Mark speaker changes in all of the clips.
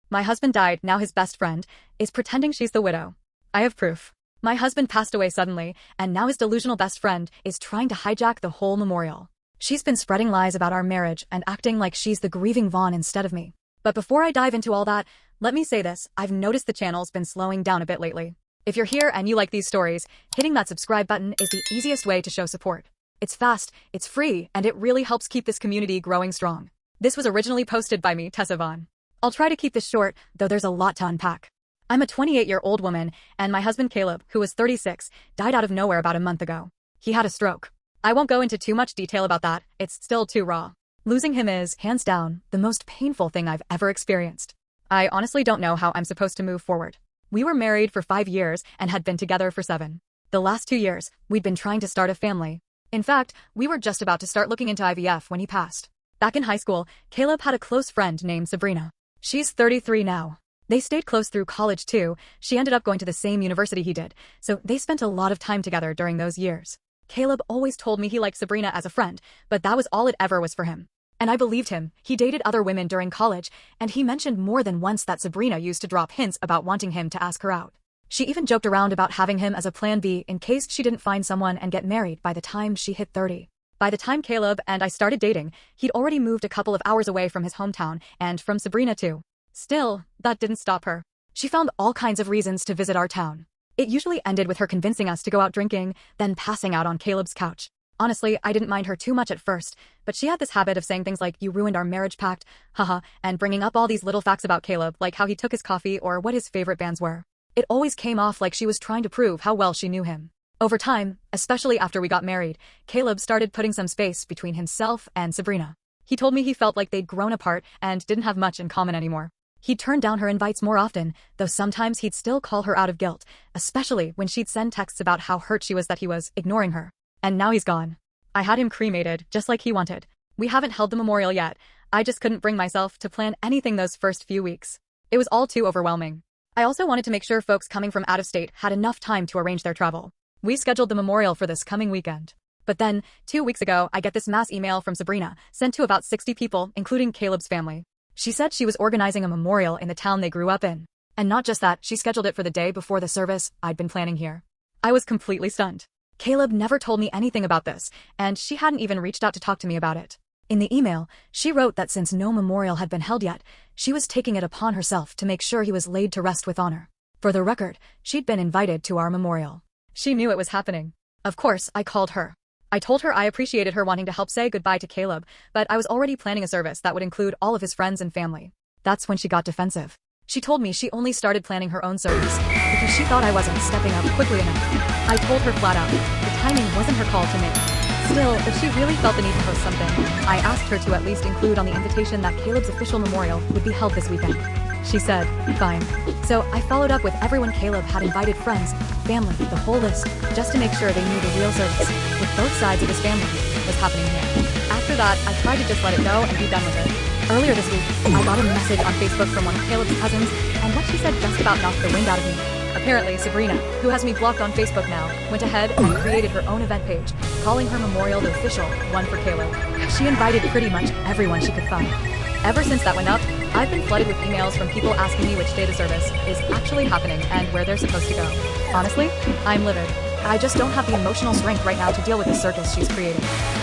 Speaker 1: My husband died, now his best friend is pretending she's the widow. I have proof. My husband passed away suddenly, and now his delusional best friend is trying to hijack the whole memorial. She's been spreading lies about our marriage and acting like she's the grieving Vaughn instead of me. But before I dive into all that, let me say this, I've noticed the channel's been slowing down a bit lately. If you're here and you like these stories, hitting that subscribe button is the easiest way to show support. It's fast, it's free, and it really helps keep this community growing strong. This was originally posted by me, Tessa Vaughn. I'll try to keep this short, though there's a lot to unpack. I'm a 28-year-old woman, and my husband Caleb, who was 36, died out of nowhere about a month ago. He had a stroke. I won't go into too much detail about that, it's still too raw. Losing him is, hands down, the most painful thing I've ever experienced. I honestly don't know how I'm supposed to move forward. We were married for 5 years and had been together for 7. The last 2 years, we'd been trying to start a family. In fact, we were just about to start looking into IVF when he passed. Back in high school, Caleb had a close friend named Sabrina. She's 33 now. They stayed close through college too. She ended up going to the same university he did, so they spent a lot of time together during those years. Caleb always told me he liked Sabrina as a friend, but that was all it ever was for him. And I believed him. He dated other women during college, and he mentioned more than once that Sabrina used to drop hints about wanting him to ask her out. She even joked around about having him as a plan B in case she didn't find someone and get married by the time she hit 30. By the time Caleb and I started dating, he'd already moved a couple of hours away from his hometown, and from Sabrina too. Still, that didn't stop her. She found all kinds of reasons to visit our town. It usually ended with her convincing us to go out drinking, then passing out on Caleb's couch. Honestly, I didn't mind her too much at first, but she had this habit of saying things like, "You ruined our marriage pact, haha," and bringing up all these little facts about Caleb, like how he took his coffee or what his favorite bands were. It always came off like she was trying to prove how well she knew him. Over time, especially after we got married, Caleb started putting some space between himself and Sabrina. He told me he felt like they'd grown apart and didn't have much in common anymore. He'd turn down her invites more often, though sometimes he'd still call her out of guilt, especially when she'd send texts about how hurt she was that he was ignoring her. And now he's gone. I had him cremated, just like he wanted. We haven't held the memorial yet. I just couldn't bring myself to plan anything those first few weeks. It was all too overwhelming. I also wanted to make sure folks coming from out of state had enough time to arrange their travel. We scheduled the memorial for this coming weekend. But then, 2 weeks ago, I get this mass email from Sabrina, sent to about 60 people, including Caleb's family. She said she was organizing a memorial in the town they grew up in. And not just that, she scheduled it for the day before the service I'd been planning here. I was completely stunned. Caleb never told me anything about this, and she hadn't even reached out to talk to me about it. In the email, she wrote that since no memorial had been held yet, she was taking it upon herself to make sure he was laid to rest with honor. For the record, she'd been invited to our memorial. She knew it was happening. Of course, I called her. I told her I appreciated her wanting to help say goodbye to Caleb, but I was already planning a service that would include all of his friends and family. That's when she got defensive. She told me she only started planning her own service because she thought I wasn't stepping up quickly enough. I told her flat out, the timing wasn't her call to make. Still, if she really felt the need to host something, I asked her to at least include on the invitation that Caleb's official memorial would be held this weekend. She said, fine. So I followed up with everyone Caleb had invited, friends, family, the whole list, just to make sure they knew the real service, with both sides of his family, was happening here. After that, I tried to just let it go and be done with it. Earlier this week, I got a message on Facebook from one of Caleb's cousins, and what she said just about knocked the wind out of me. Apparently, Sabrina, who has me blocked on Facebook now, went ahead and created her own event page, calling her memorial the official one for Caleb. She invited pretty much everyone she could find. Ever since that went up, I've been flooded with emails from people asking me which day the service is actually happening and where they're supposed to go. Honestly, I'm livid. I just don't have the emotional strength right now to deal with the circus she's created.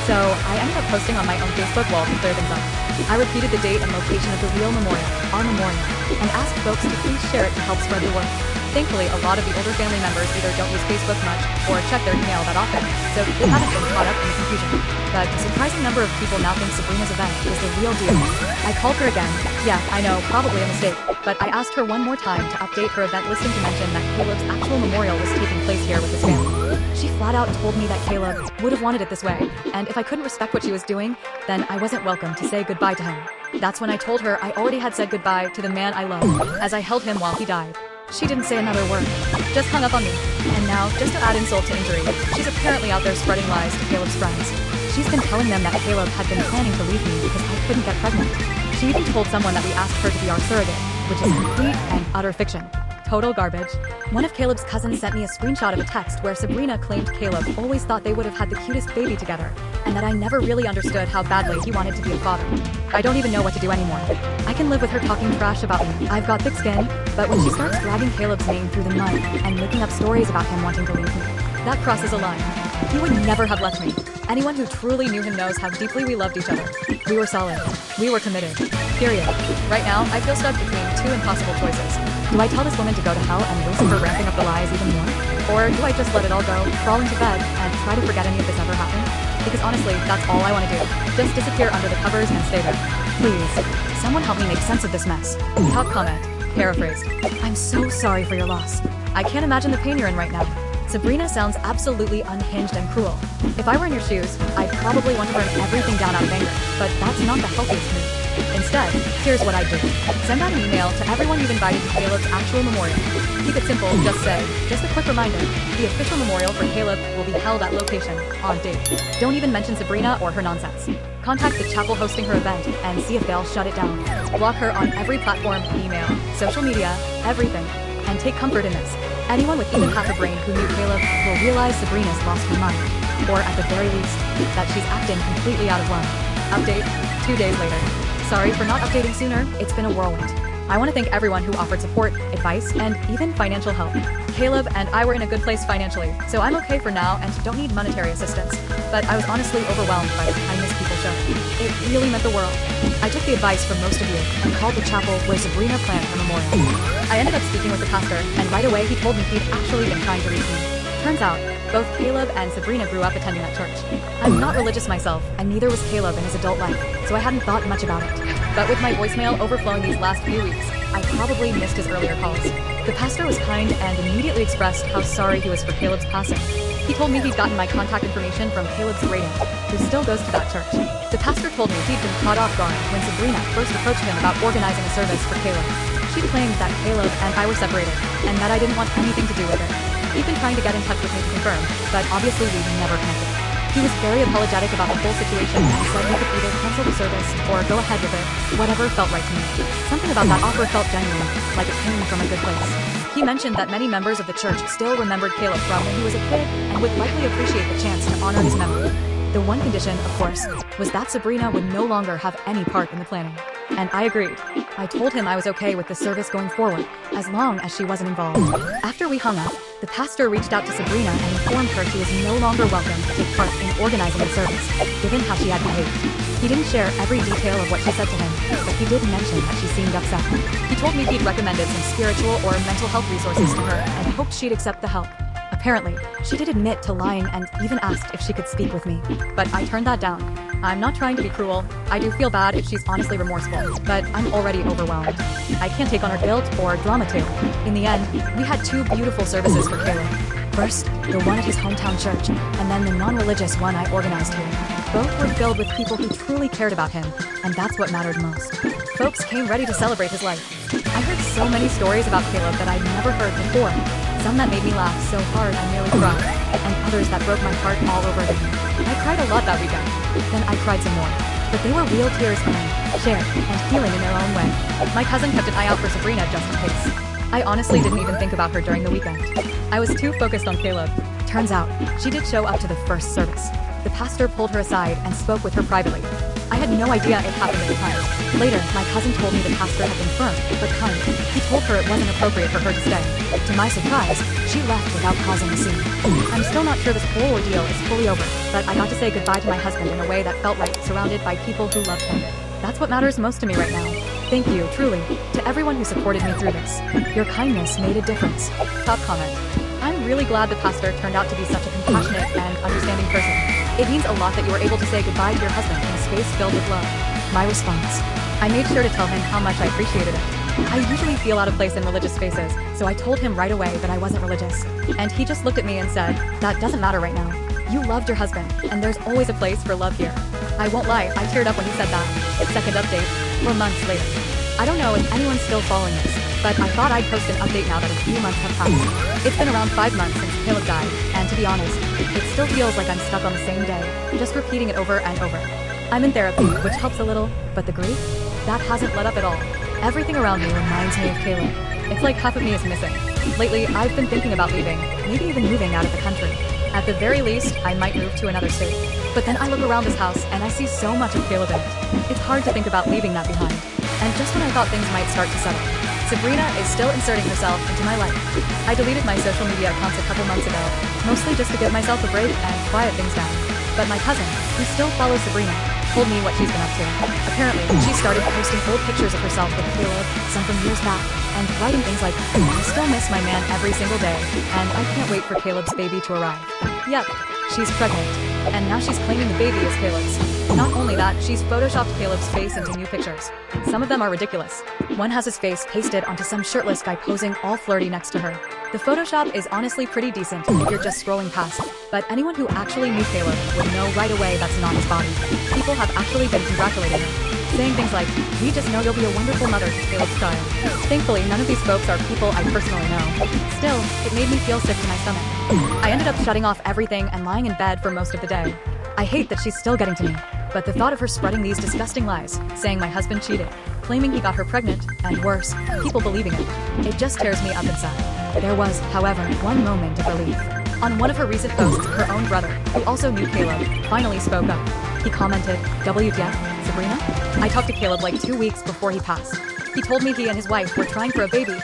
Speaker 1: So I ended up posting on my own Facebook wall to clear things up. I repeated the date and location of the real memorial, our memorial, and asked folks to please share it to help spread the word. Thankfully, a lot of the older family members either don't use Facebook much or check their email that often, so they haven't been caught up in the confusion. But a surprising number of people now think Sabrina's event is the real deal. I called her again. Yeah, I know, probably a mistake, but I asked her one more time to update her event listing to mention that Caleb's actual memorial was taking place here with his family. She flat out told me that Caleb would have wanted it this way, and if I couldn't respect what she was doing, then I wasn't welcome to say goodbye to him. That's when I told her I already had said goodbye to the man I loved, as I held him while he died. She didn't say another word, just hung up on me. And now, just to add insult to injury, she's apparently out there spreading lies to Caleb's friends. She's been telling them that Caleb had been planning to leave me because I couldn't get pregnant. She even told someone that we asked her to be our surrogate, which is complete and utter fiction. Total garbage. One of Caleb's cousins sent me a screenshot of a text where Sabrina claimed Caleb always thought they would have had the cutest baby together, and that I never really understood how badly he wanted to be a father. I don't even know what to do anymore. I can live with her talking trash about me. I've got thick skin, but when she starts dragging Caleb's name through the mud and making up stories about him wanting to leave me, that crosses a line. He would never have left me. Anyone who truly knew him knows how deeply we loved each other. We were solid. We were committed. Period. Right now, I feel stuck between two impossible choices. Do I tell this woman to go to hell and risk her ramping up the lies even more? Or do I just let it all go, crawl into bed, and try to forget any of this ever happened? Because honestly, that's all I want to do. Just disappear under the covers and stay there. Please, someone help me make sense of this mess. Top comment. Paraphrased. I'm so sorry for your loss. I can't imagine the pain you're in right now. Sabrina sounds absolutely unhinged and cruel. If I were in your shoes, I'd probably want to burn everything down out of anger, but that's not the healthiest move. Instead, here's what I do. Send out an email to everyone you've invited to Caleb's actual memorial. Keep it simple, just say, just a quick reminder, the official memorial for Caleb will be held at location, on date. Don't even mention Sabrina or her nonsense. Contact the chapel hosting her event and see if they'll shut it down. Block her on every platform, email, social media, everything. And take comfort in this. Anyone with even half a brain who knew Caleb will realize Sabrina's lost her mind. Or at the very least, that she's acting completely out of line. Update, 2 days later. Sorry for not updating sooner, it's been a whirlwind. I want to thank everyone who offered support, advice, and even financial help. Caleb and I were in a good place financially, so I'm okay for now and don't need monetary assistance. But I was honestly overwhelmed by the kindness people showed. It really meant the world. I took the advice from most of you and called the chapel where Sabrina planned her memorial. I ended up speaking with the pastor, and right away he told me he'd actually been trying to reach me. Turns out, both Caleb and Sabrina grew up attending that church. I'm not religious myself, and neither was Caleb in his adult life, so I hadn't thought much about it. But with my voicemail overflowing these last few weeks, I probably missed his earlier calls. The pastor was kind and immediately expressed how sorry he was for Caleb's passing. He told me he'd gotten my contact information from Caleb's great aunt, who still goes to that church. The pastor told me he'd been caught off guard when Sabrina first approached him about organizing a service for Caleb. She claimed that Caleb and I were separated, and that I didn't want anything to do with it. He'd been trying to get in touch with me to confirm, but obviously we never connected. He was very apologetic about the whole situation and said we could either cancel the service or go ahead with it, whatever felt right to me. Something about that offer felt genuine, like it came from a good place. He mentioned that many members of the church still remembered Caleb from when he was a kid and would likely appreciate the chance to honor his memory. The one condition, of course, was that Sabrina would no longer have any part in the planning. And I agreed. I told him I was okay with the service going forward, as long as she wasn't involved. After we hung up, the pastor reached out to Sabrina and informed her she was no longer welcome to take part in organizing the service, given how she had behaved. He didn't share every detail of what she said to him, but he did mention that she seemed upset. He told me he'd recommended some spiritual or mental health resources to her and hoped she'd accept the help. Apparently, she did admit to lying and even asked if she could speak with me, but I turned that down. I'm not trying to be cruel. I do feel bad if she's honestly remorseful, but I'm already overwhelmed. I can't take on her guilt or drama too. In the end, we had 2 beautiful services for Caleb. First, the one at his hometown church, and then the non-religious one I organized here. Both were filled with people who truly cared about him, and that's what mattered most. Folks came ready to celebrate his life. I heard so many stories about Caleb that I'd never heard before. Some that made me laugh so hard I nearly cried, and others that broke my heart all over again. I cried a lot that weekend. Then I cried some more. But they were real tears earned, shared, and healing in their own way. My cousin kept an eye out for Sabrina just in case. I honestly didn't even think about her during the weekend. I was too focused on Caleb. Turns out, she did show up to the first service. The pastor pulled her aside and spoke with her privately. I had no idea it happened at the time. Later, my cousin told me the pastor had been firm, but kind. He told her it wasn't appropriate for her to stay. To my surprise, she left without causing a scene. I'm still not sure this whole ordeal is fully over, but I got to say goodbye to my husband in a way that felt right, surrounded by people who loved him. That's what matters most to me right now. Thank you, truly, to everyone who supported me through this. Your kindness made a difference. Top comment. I'm really glad the pastor turned out to be such a compassionate and understanding person. It means a lot that you were able to say goodbye to your husband in a space filled with love. My response. I made sure to tell him how much I appreciated it. I usually feel out of place in religious spaces, so I told him right away that I wasn't religious. And he just looked at me and said, that doesn't matter right now. You loved your husband, and there's always a place for love here. I won't lie, I teared up when he said that. Second update, 4 months later. I don't know if anyone's still following this, but I thought I'd post an update now that a few months have passed. It's been around 5 months since Caleb died, and to be honest, it still feels like I'm stuck on the same day, just repeating it over and over. I'm in therapy, which helps a little, but the grief? That hasn't let up at all. Everything around me reminds me of Caleb. It's like half of me is missing. Lately, I've been thinking about leaving, maybe even moving out of the country. At the very least, I might move to another state. But then I look around this house and I see so much of Caleb in it. It's hard to think about leaving that behind. And just when I thought things might start to settle, Sabrina is still inserting herself into my life. I deleted my social media accounts a couple months ago, mostly just to give myself a break and quiet things down. But my cousin, who still follows Sabrina, told me what she's been up to. Apparently, she started posting old pictures of herself with Caleb, some from years back, and writing things like, "I still miss my man every single day, and I can't wait for Caleb's baby to arrive." Yep, she's pregnant, and now she's claiming the baby is Caleb's. Not only that, she's photoshopped Caleb's face into new pictures. Some of them are ridiculous. One has his face pasted onto some shirtless guy posing all flirty next to her. The Photoshop is honestly pretty decent if you're just scrolling past, but anyone who actually knew Caleb would know right away that's not his body. People have actually been congratulating him, saying things like, "We just know you'll be a wonderful mother to Caleb's child." Thankfully, none of these folks are people I personally know. Still, it made me feel sick to my stomach. I ended up shutting off everything and lying in bed for most of the day. I hate that she's still getting to me, but the thought of her spreading these disgusting lies, saying my husband cheated, claiming he got her pregnant, and worse, people believing it just tears me up inside. There was, however, one moment of relief. On one of her recent posts, her own brother, who also knew Caleb, finally spoke up. He commented, "WTF, Sabrina? I talked to Caleb like 2 weeks before he passed. He told me he and his wife were trying for a baby.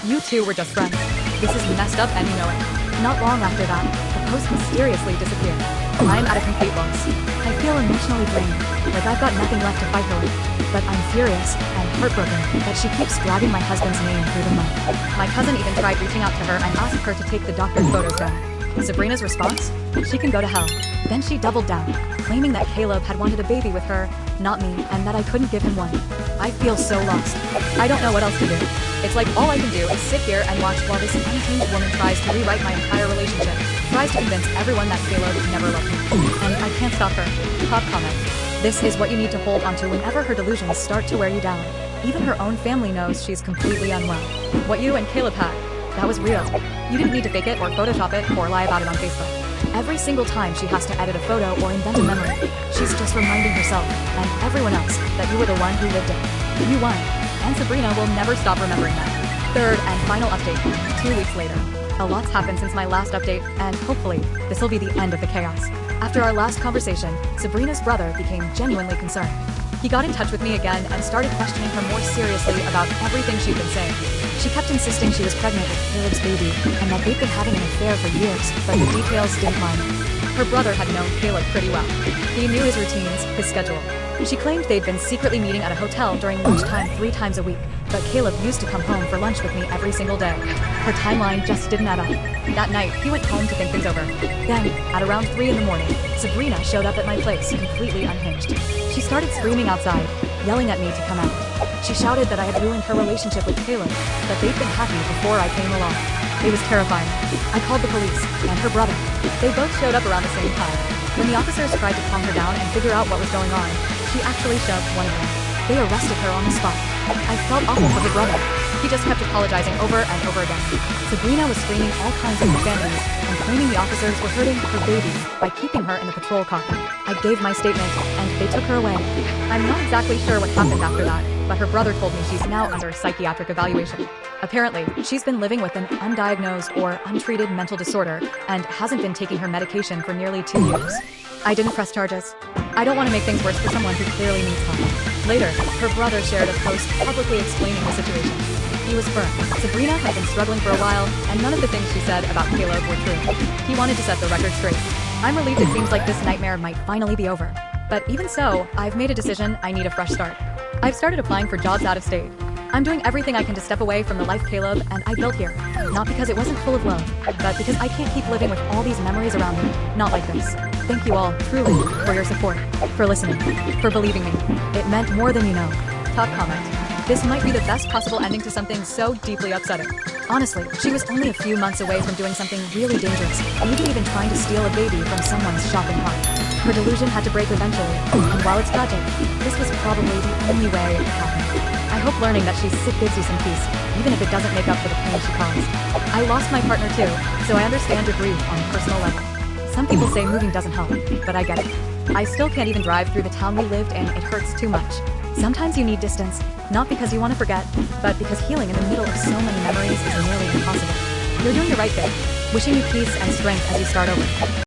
Speaker 1: You two were just friends. This is messed up and you know it." Not long after that, the post mysteriously disappeared. I am at a complete loss. I feel emotionally drained, like I've got nothing left to fight her with. But I'm furious and heartbroken that she keeps dragging my husband's name through the mud. My cousin even tried reaching out to her and asked her to take the doctored photos down. Sabrina's response? She can go to hell. Then she doubled down, claiming that Caleb had wanted a baby with her, not me, and that I couldn't give him one. I feel so lost. I don't know what else to do. It's like all I can do is sit here and watch while this unhinged woman tries to rewrite my entire relationship, tries to convince everyone that Caleb never loved me. And I can't stop her. Top comment. This is what you need to hold onto whenever her delusions start to wear you down. Even her own family knows she's completely unwell. What you and Caleb had, that was real. You didn't need to fake it or Photoshop it or lie about it on Facebook. Every single time she has to edit a photo or invent a memory, she's just reminding herself and everyone else that you were the one who lived it. You won, and Sabrina will never stop remembering that. Third and final update, 2 weeks later. A lot's happened since my last update, and hopefully, this will be the end of the chaos. After our last conversation, Sabrina's brother became genuinely concerned. He got in touch with me again and started questioning her more seriously about everything she'd been saying. She kept insisting she was pregnant with Caleb's baby and that they'd been having an affair for years, but the details didn't line up. Her brother had known Caleb pretty well. He knew his routines, his schedule. She claimed they'd been secretly meeting at a hotel during lunchtime 3 times a week, but Caleb used to come home for lunch with me every single day. Her timeline just didn't add up. That night, he went home to think things over. Then, at around 3 in the morning, Sabrina showed up at my place completely unhinged. She started screaming outside, yelling at me to come out. She shouted that I had ruined her relationship with Caleb, that they'd been happy before I came along. It was terrifying. I called the police, and her brother. They both showed up around the same time. When the officers tried to calm her down and figure out what was going on, she actually shoved one of them. They arrested her on the spot. I felt awful for her brother. He just kept apologizing over and over again. Sabrina was screaming all kinds of profanities and claiming the officers were hurting her baby by keeping her in the patrol car. I gave my statement, and they took her away. I'm not exactly sure what happened after that, but her brother told me she's now under psychiatric evaluation. Apparently, she's been living with an undiagnosed or untreated mental disorder and hasn't been taking her medication for nearly 2 years. I didn't press charges. I don't want to make things worse for someone who clearly needs help. Later, her brother shared a post publicly explaining the situation. He was firm. Sabrina had been struggling for a while, and none of the things she said about Caleb were true. He wanted to set the record straight. I'm relieved it seems like this nightmare might finally be over. But even so, I've made a decision I need a fresh start. I've started applying for jobs out of state. I'm doing everything I can to step away from the life Caleb and I built here. Not because it wasn't full of love, but because I can't keep living with all these memories around me. Not like this. Thank you all, truly, for your support, for listening, for believing me. It meant more than you know. Top comment. This might be the best possible ending to something so deeply upsetting. Honestly, she was only a few months away from doing something really dangerous, maybe even trying to steal a baby from someone's shopping cart. Her delusion had to break eventually, and while it's tragic, this was probably the only way it happened. I hope learning that she's sick gives you some peace, even if it doesn't make up for the pain she caused. I lost my partner too, so I understand your grief on a personal level. Some people say moving doesn't help, but I get it. I still can't even drive through the town we lived in, it hurts too much. Sometimes you need distance, not because you want to forget, but because healing in the middle of so many memories is nearly impossible. You're doing the right thing, wishing you peace and strength as you start over.